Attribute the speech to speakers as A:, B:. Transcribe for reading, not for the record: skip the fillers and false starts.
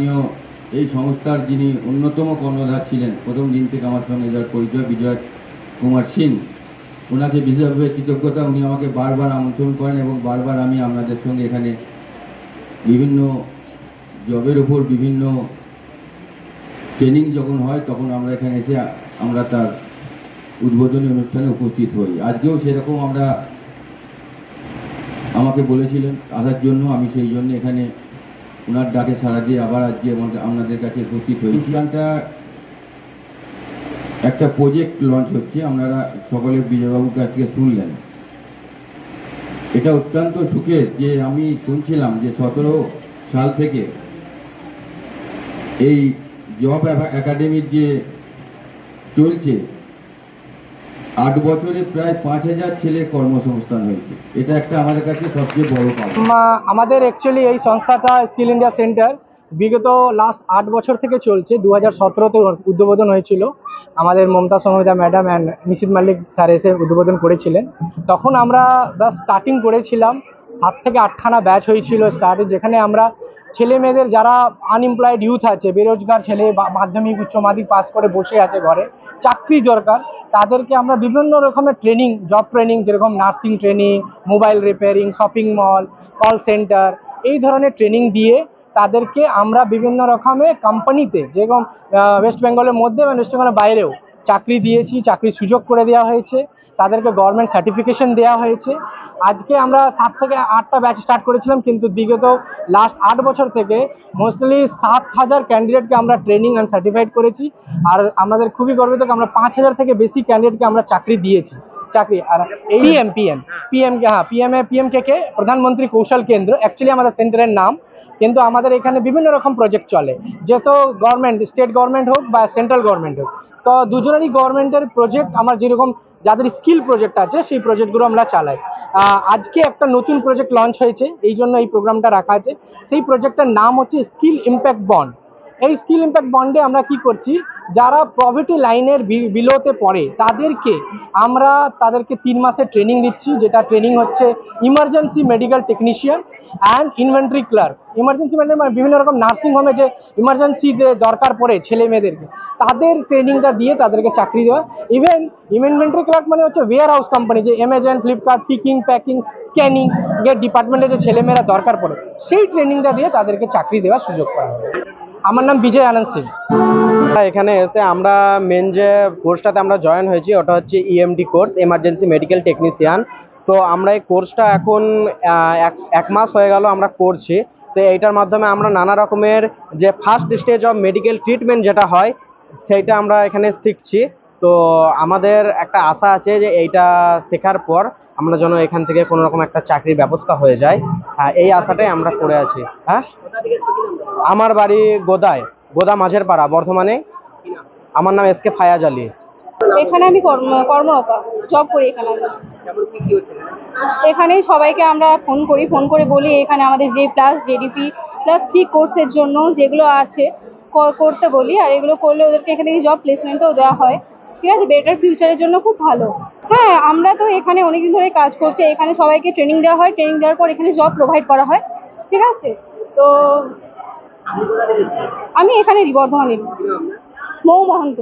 A: স্থানীয় এই সংস্থার যিনি অন্যতম কর্ণধার ছিলেন প্রথম দিন থেকে আমার সঙ্গে যার পরিচয়, বিজয় কুমার সিং, ওনাকে বিশেষভাবে কৃতজ্ঞতা। উনি আমাকে বারবার আমন্ত্রণ করেন এবং বারবার আমি আপনাদের সঙ্গে এখানে বিভিন্ন জবের উপর বিভিন্ন ট্রেনিং যখন হয় তখন আমরা এখানে এসে আমরা তার উদ্বোধনী অনুষ্ঠানে উপস্থিত হই। আজকেও সেরকম আমরা আমাকে বলেছিলেন আসার জন্য, আমি সেই জন্য এখানে ওনার ডাকে সাড়া দিয়ে আবার আজকে আপনাদের কাছে উপস্থিত হই। অনুষ্ঠানটা একটা প্রজেক্ট লঞ্চ হচ্ছে, আপনারা সকলে বিজয়বাবুর কাছ থেকে শুনলেন। এটা অত্যন্ত সুখের যে আমি শুনছিলাম যে 17 সাল থেকে এই জব একাডেমির যে চলছে, 8 বছরে প্রায় 5000 ছেলের কর্মসংস্থান হয়েছে। এটা একটা আমাদের কাছে সবচেয়ে বড় পাওয়া।
B: আমাদের অ্যাকচুয়ালি এই সংস্থাটা স্কিল ইন্ডিয়া সেন্টার বিগত লাস্ট 8 বছর থেকে চলছে। 2017-তে উদ্বোধন হয়েছিল। আমাদের মমতা সংহিতা madam and Nishit Malik sir এসে উদ্বোধন করেছিলেন। তখন আমরা জাস্ট স্টার্টিং করেছিলাম, 7 থেকে 8খানা ব্যাচ হয়েছিল স্টার্টিং, যেখানে আমরা ছেলে মেয়েদের যারা আনএমপ্লয়েড ইউথ আছে, বেরোজগার ছেলে, মাধ্যমিক উচ্চ মাধ্যমিক পাস করে বসে আছে ঘরে, চাকরি দরকার, তাদেরকে আমরা বিভিন্ন রকমের ট্রেনিং, জব ট্রেনিং, যেরকম nursing training, mobile repairing, shopping mall, call centre, এই ধরনের ট্রেনিং দিয়ে তাদেরকে আমরা বিভিন্ন রকমের কোম্পানিতে, যেরকম ওয়েস্ট বেঙ্গলের মধ্যে এবং ওয়েস্ট বেঙ্গলের বাইরেও চাকরি দিয়েছি, চাকরির সুযোগ করে দেওয়া হয়েছে, তাদেরকে গভর্নমেন্ট সার্টিফিকেশন দেওয়া হয়েছে। আজকে আমরা 7 থেকে 8টা ব্যাচ স্টার্ট করেছিলাম, কিন্তু বিগত লাস্ট 8 বছর থেকে মোস্টলি 7000 ক্যান্ডিডেটকে আমরা ট্রেনিং অ্যান্ড সার্টিফাইড করেছি। আর আমাদের খুবই গর্বিত, আমরা 5000 থেকে বেশি ক্যান্ডিডেটকে আমরা চাকরি দিয়েছি। চাকরি আর এই পিএম-কে প্রধানমন্ত্রী কৌশল কেন্দ্র অ্যাকচুয়ালি আমাদের সেন্টারের নাম, কিন্তু আমাদের এখানে বিভিন্ন রকম প্রজেক্ট চলে, যেহেতু গভর্নমেন্ট, স্টেট গভর্নমেন্ট হোক বা সেন্ট্রাল গভর্নমেন্ট হোক, তো দুজনেরই গভর্নমেন্টের প্রজেক্ট আমার যেরকম যাদের স্কিল প্রজেক্ট আছে সেই প্রজেক্টগুলো আমরা চালাই। আজকে একটা নতুন প্রজেক্ট লঞ্চ হয়েছে, এই জন্য এই প্রোগ্রামটা রাখা আছে। সেই প্রজেক্টটার নাম হচ্ছে স্কিল ইম্প্যাক্ট বন্ড। এই স্কিল ইম্প্যাক্ট বন্ডে আমরা কি করছি, যারা পভার্টি লাইনের বিলোতে পড়ে তাদেরকে 3 মাসের ট্রেনিং দিচ্ছি, যেটা ট্রেনিং হচ্ছে emergency medical technician and inventory clerk. Emergency মানে বিভিন্ন রকম নার্সিং হোমে যে ইমার্জেন্সিতে দরকার পড়ে ছেলে মেয়েদেরকে, তাদের ট্রেনিংটা দিয়ে তাদেরকে চাকরি দেওয়া। ইনভেন্টরি ক্লার্ক মানে হচ্ছে ওয়্যার হাউস কোম্পানি, যে Amazon, Flipkart, picking, packing, scanning এর ডিপার্টমেন্টে যে ছেলেমেয়েরা দরকার পড়ে, সেই ট্রেনিংটা দিয়ে তাদেরকে চাকরি দেওয়ার সুযোগ করা হবে। আমার নাম বিজয় আনন্দ সিং।
C: এখানে এসে আমরা মেন যে কোর্সটাতে আমরা জয়েন হয়েছি ওটা হচ্ছে EMT course, emergency medical technician. তো আমরা এই কোর্সটা এখন 1 মাস হয়ে গেল আমরা করছি। তো এইটার মাধ্যমে আমরা নানা রকমের যে first stage of medical treatment যেটা হয় সেইটা আমরা এখানে শিখছি। তো আমাদের একটা আশা আছে যে এইটা শেখার পর আমরা যেন এখান থেকে কোনো রকম একটা চাকরির ব্যবস্থা হয়ে যায়, এই আশাটাই আমরা করে আছি। হ্যাঁ, আমার বাড়ি গোদা মাঝের পাড়া, বর্ধমানে। আমার নাম এসকে ফায়াজ আলী।
D: এখানে আমি কর্মরত জব করি। এখানে সবাইকে আমরা ফোন করে বলি এখানে আমাদের যে প্লাস জেডিপি প্লাস ফ্রি কোর্সের জন্য যেগুলো আছে করতে বলি, আর এগুলো করলে ওদেরকে এখানে জব প্লেসমেন্টও দেওয়া হয়। ঠিক আছে, বেটার ফিউচারের জন্য খুব ভালো। হ্যাঁ, আমরা তো এখানে অনেকদিন ধরে কাজ করছি, এখানে সবাইকে ট্রেনিং দেওয়া হয়, ট্রেনিং দেওয়ার পর এখানে জব প্রোভাইড করা হয়। ঠিক আছে, তো আমি এখানে বর্ধমানে মৌ মহন্ত।